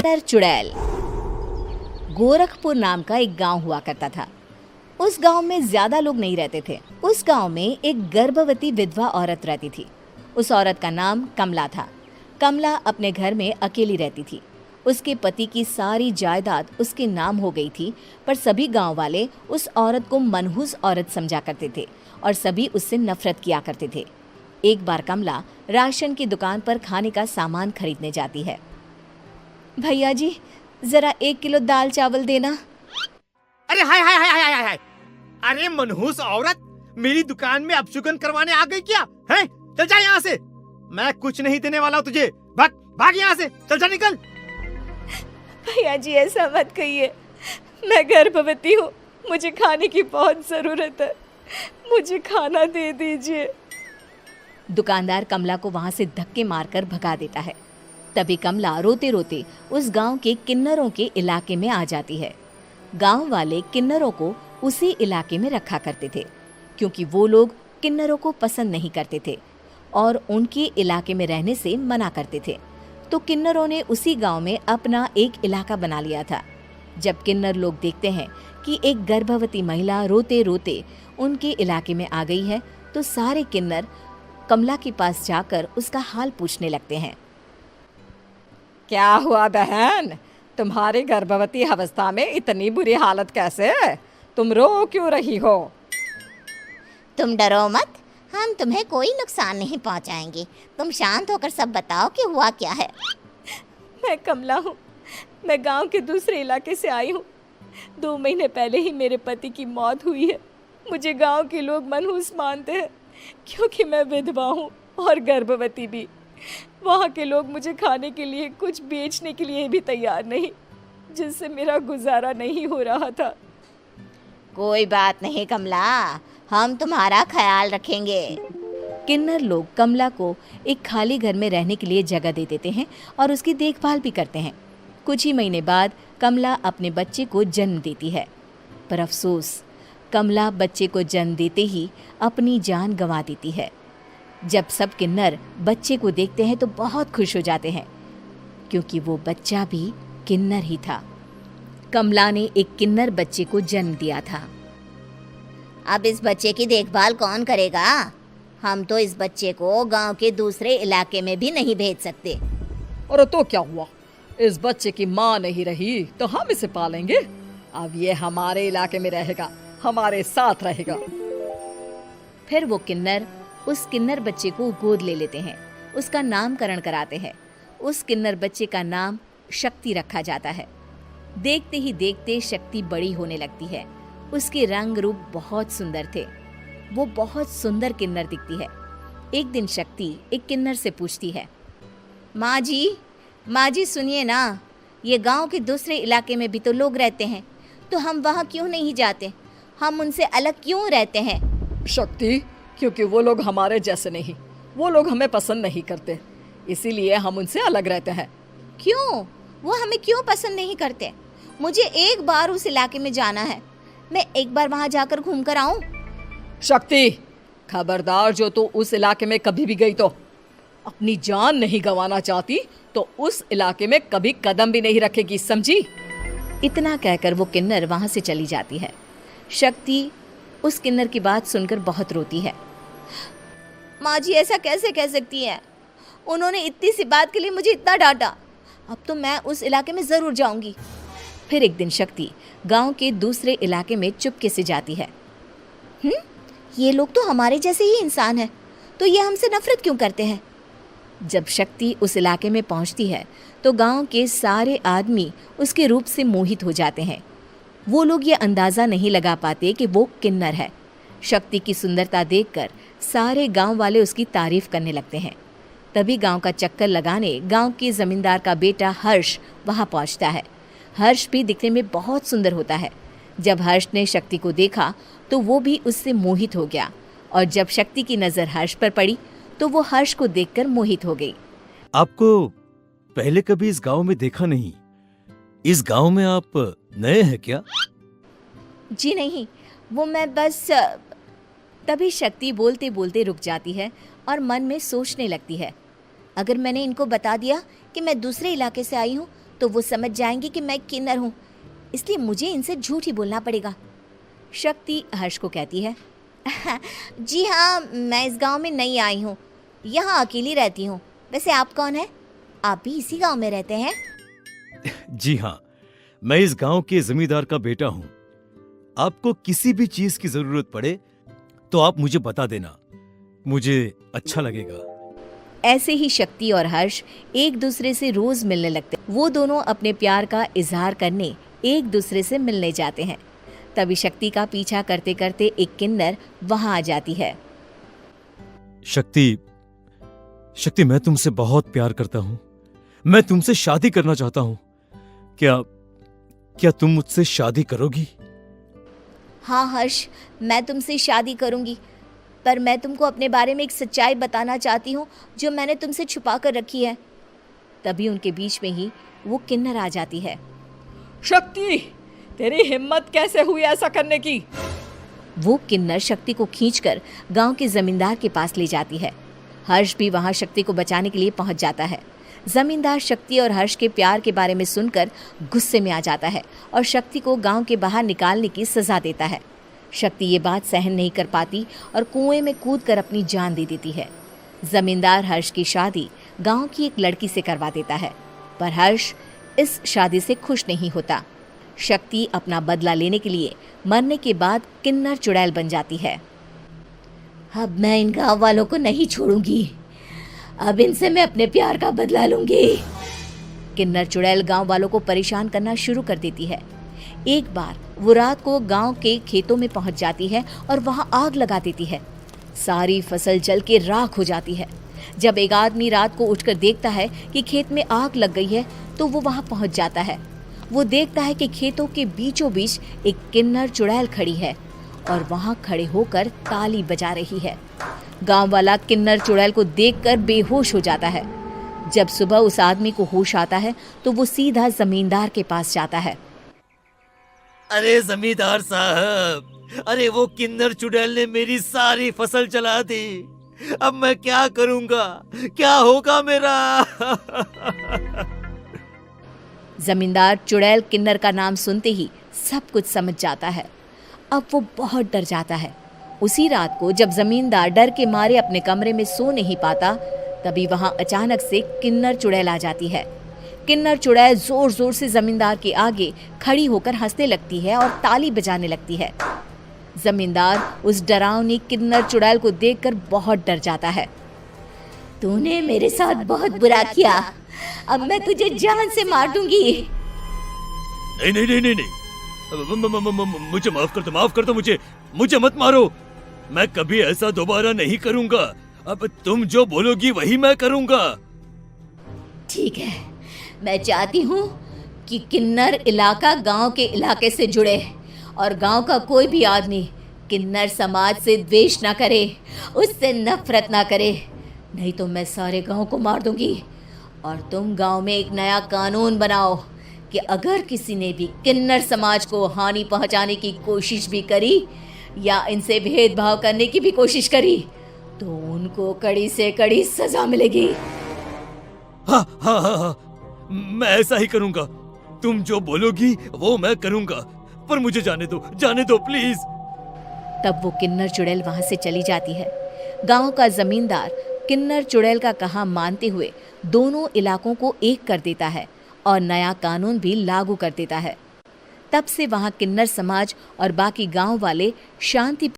दुकानदार चुड़ैल। गोरखपुर नाम का एक गांव हुआ करता था। उस गांव में ज्यादा लोग नहीं रहते थे। उस गांव में एक गर्भवती विधवा औरत रहती थी। उस औरत का नाम कमला था। कमला अपने घर में अकेली रहती थी। उसके पति की सारी जायदाद उसके नाम हो गई थी, पर सभी गांव वाले उस औरत को मनहूस औरत समझा करते थे और सभी उससे नफरत किया करते थे। एक बार कमला राशन की दुकान पर खाने का सामान खरीदने जाती है। भैया जी, जरा 1 किलो दाल चावल देना। अरे हाय हाय हाय हाय हाय हाय! अरे मनहूस औरत, मेरी दुकान में अपशुगन करवाने आ गई क्या? हैं? चल जा यहाँ से। मैं कुछ नहीं देने वाला हूँ तुझे। भाग भाग यहाँ से, चल जा निकल। भैया जी, ऐसा मत कहिए। मैं गर्भवती हूँ, मुझे खाने की बहुत जरूरत है। मुझे खाना दे दीजिए। दुकानदार कमला को वहां से धक्के मारकर भगा देता है। तभी कमला रोते रोते उस गांव के किन्नरों के इलाके में आ जाती है। गांव वाले किन्नरों को उसी इलाके में रखा करते थे, क्योंकि वो लोग किन्नरों को पसंद नहीं करते थे और उनके इलाके में रहने से मना करते थे। तो किन्नरों ने उसी गांव में अपना एक इलाका बना लिया था। जब किन्नर लोग देखते हैं कि एक गर्भवती महिला रोते रोते उनके इलाके में आ गई है, तो सारे किन्नर कमला के पास जाकर उसका हाल पूछने लगते हैं। क्या हुआ बहन, तुम्हारी गर्भवती अवस्था में इतनी बुरी हालत कैसे? तुम रो क्यों रही हो? तुम डरो मत, हम तुम्हें कोई नुकसान नहीं पहुंचाएंगे। तुम शांत होकर सब बताओ कि हुआ क्या है। मैं कमला हूँ। मैं गांव के दूसरे इलाके से आई हूँ। 2 महीने पहले ही मेरे पति की मौत हुई है। मुझे गांव के लोग मनहूस मानते हैं, क्योंकि मैं विधवा हूँ और गर्भवती भी। वहाँ के लोग मुझे खाने के लिए कुछ बेचने के लिए भी तैयार नहीं, जिससे मेरा गुजारा नहीं हो रहा था। कोई बात नहीं कमला, हम तुम्हारा ख्याल रखेंगे। किन्नर लोग कमला को एक खाली घर में रहने के लिए जगह दे देते हैं और उसकी देखभाल भी करते हैं। कुछ ही महीने बाद कमला अपने बच्चे को जन्म देती है, पर अफसोस, कमला बच्चे को जन्म देते ही अपनी जान गंवा देती है। जब सब किन्नर बच्चे को देखते हैं तो बहुत खुश हो जाते हैं, क्योंकि वो बच्चा भी किन्नर ही था। कमला ने एक किन्नर बच्चे को जन्म दिया था। अब इस बच्चे की देखभाल कौन करेगा? हम तो इस बच्चे को गांव के दूसरे इलाके में भी नहीं भेज सकते। और तो क्या हुआ, इस बच्चे की माँ नहीं रही तो हम इसे पालेंगे। अब ये हमारे इलाके में रहेगा, हमारे साथ रहेगा। फिर वो किन्नर उस किन्नर बच्चे को गोद ले लेते हैं, उसका नामकरण कराते हैं। उस किन्नर बच्चे का नाम शक्ति रखा जाता है। देखते ही देखते शक्ति बड़ी होने लगती है। उसके रंग रूप बहुत सुंदर थे। वो बहुत सुंदर किन्नर दिखती है। एक दिन शक्ति एक किन्नर से पूछती है, माँ जी सुनिए ना, ये गांव के दूसरे इलाके में भी तो लोग रहते हैं, तो हम वहाँ क्यों नहीं जाते? हम उनसे अलग क्यों रहते हैं? शक्ति, क्योंकि वो लोग हमारे जैसे नहीं, वो लोग हमें पसंद नहीं करते, इसीलिए हम उनसे अलग रहते हैं। क्यों? वो हमें क्यों पसंद नहीं करते? मुझे एक बार उस इलाके में जाना है। मैं एक बार वहाँ जाकर घूम कर आऊँ। शक्ति, खबरदार, जो तू उस इलाके में कभी भी गई तो अपनी जान नहीं गंवाना चाहती तो उस इलाके में कभी कदम भी नहीं रखेगी, समझी? इतना कहकर वो किन्नर वहाँ से चली जाती है। शक्ति उस किन्नर की बात सुनकर बहुत रोती है। माँ जी, ऐसा कैसे कह सकती हैं? उन्होंने इतनी सी बात के लिए मुझे इतना डांटा। अब तो मैं उस इलाके में ज़रूर जाऊंगी। फिर एक दिन शक्ति गांव के दूसरे इलाके में चुपके से जाती है। ये लोग तो हमारे जैसे ही इंसान हैं, तो ये हमसे नफरत क्यों करते हैं? जब शक्ति उस इलाके में पहुंचती है तो गांव के सारे आदमी उसके रूप से मोहित हो जाते हैं। वो लोग ये अंदाज़ा नहीं लगा पाते कि वो किन्नर है। शक्ति की सुंदरता देखकर सारे गांव वाले उसकी तारीफ करने लगते हैं। तभी गांव का चक्कर लगाने गांव के जमींदार का बेटा हर्ष वहां पहुंचता है। हर्ष भी दिखने में बहुत सुंदर होता है। जब हर्ष ने शक्ति को देखा तो वो भी उससे मोहित हो गया, और जब शक्ति की नज़र हर्ष पर पड़ी तो वो हर्ष को देखकर मोहित हो गई। आपको पहले कभी इस गांव में देखा नहीं। इस गांव में आप नए हैं क्या? जी नहीं, वो मैं बस। तभी शक्ति बोलते बोलते रुक जाती है और मन में सोचने लगती है, अगर मैंने इनको बता दिया कि मैं दूसरे इलाके से आई हूँ तो वो समझ जाएंगे कि मैं किन्नर हूँ, इसलिए मुझे इनसे झूठ ही बोलना पड़ेगा। शक्ति हर्ष को कहती है, जी हाँ, मैं इस गांव में नई आई हूँ, यहाँ अकेली रहती हूँ। वैसे आप कौन है? आप भी इसी गांव में रहते हैं? जी हाँ, मैं इस गांव के जमींदार का बेटा हूँ। आपको किसी भी चीज की जरूरत पड़े तो आप मुझे बता देना, मुझे अच्छा लगेगा। ऐसे ही शक्ति और हर्ष एक दूसरे से रोज मिलने लगते। वो दोनों अपने प्यार का इजहार करने एक दूसरे से मिलने जाते हैं। तभी शक्ति का पीछा करते करते एक किन्नर वहां आ जाती है। शक्ति, शक्ति, मैं तुमसे बहुत प्यार करता हूँ। मैं तुमसे शादी करना चाहता हूँ। क्या तुम मुझसे शादी करोगी? हाँ हर्ष, मैं तुमसे शादी करूँगी, पर मैं तुमको अपने बारे में एक सच्चाई बताना चाहती हूँ जो मैंने तुमसे छुपा कर रखी है। तभी उनके बीच में ही वो किन्नर आ जाती है। शक्ति, तेरी हिम्मत कैसे हुई ऐसा करने की? वो किन्नर शक्ति को खींचकर गांव के जमींदार के पास ले जाती है। हर्ष भी वहां शक्ति को बचाने के लिए पहुंच जाता है। जमींदार शक्ति और हर्ष के प्यार के बारे में सुनकर गुस्से में आ जाता है और शक्ति को गांव के बाहर निकालने की सजा देता है। शक्ति ये बात सहन नहीं कर पाती और कुएं में कूदकर अपनी जान दे देती है। जमींदार हर्ष की शादी गांव की एक लड़की से करवा देता है, पर हर्ष इस शादी से खुश नहीं होता। शक्ति अपना बदला लेने के लिए मरने के बाद किन्नर चुड़ैल बन जाती है। अब मैं इन गाँव वालों को नहीं छोड़ूंगी, अब इनसे मैं अपने प्यार का बदला लूंगी। किन्नर चुड़ैल गांव वालों को परेशान करना शुरू कर देती है। एक बार वो रात को गांव के खेतों में पहुंच जाती है और वहां आग लगा देती है। सारी फसल जल के राख हो जाती है। जब एक आदमी रात को उठकर देखता है कि खेत में आग लग गई है तो वो वहां पहुंच जाता है। वो देखता है कि खेतों के बीचों बीच एक किन्नर चुड़ैल खड़ी है और वहां खड़े होकर ताली बजा रही है। गांव वाला किन्नर चुड़ैल को देखकर बेहोश हो जाता है। जब सुबह उस आदमी को होश आता है तो वो सीधा जमींदार के पास जाता है। अरे जमींदार साहब, अरे वो किन्नर चुड़ैल ने मेरी सारी फसल जला दी। अब मैं क्या करूंगा? क्या होगा मेरा? जमींदार चुड़ैल किन्नर का नाम सुनते ही सब कुछ समझ जाता है। अब वो बहुत डर जाता है। उसी रात को जब जमींदार डर के मारे अपने कमरे में सो नहीं पाता, तभी वहां अचानक से किन्नर चुड़ैल आ जाती है। किन्नर चुड़ैल जोर जोर से जमींदार के आगे खड़ी होकर हंसने लगती है और ताली बजाने लगती है। जमींदार उस डरावनी किन्नर चुड़ैल को देखकर बहुत डर जाता है। तूने मेरे साथ बहुत बुरा किया, अब मैं तुझे जान से मार दूंगी। नहीं नहीं नहीं नहीं, नहीं। मुझे माफ कर दो मुझे मत मारो। मैं कभी ऐसा दोबारा नहीं करूंगा। अब तुम जो बोलोगी वही मैं करूंगा। ठीक है, मैं चाहती हूँ कि किन्नर इलाका गांव के इलाके से जुड़े और गांव का कोई भी आदमी किन्नर समाज से द्वेष ना करे, उससे नफरत ना करे, नहीं तो मैं सारे गांव को मार दूंगी। और तुम गांव में एक नया कानून बनाओ कि अगर किसी ने भी किन्नर समाज को हानि पहुंचाने की कोशिश भी करी या इनसे भेदभाव करने की भी कोशिश करी तो उनको कड़ी से कड़ी सजा मिलेगी। हाँ हाँ हाँ हाँ, मैं ऐसा ही करूंगा। तुम जो बोलोगी वो मैं करूंगा, पर मुझे जाने दो प्लीज। तब वो किन्नर चुड़ैल वहां से चली जाती है। गांव का जमींदार किन्नर चुड़ैल का कहा मानते हुए दोनों इलाकों को एक कर देता है और नया कानून भी लागू कर देता है। तब से वहां किन्नर समाज और बाकी गांव वाले शांति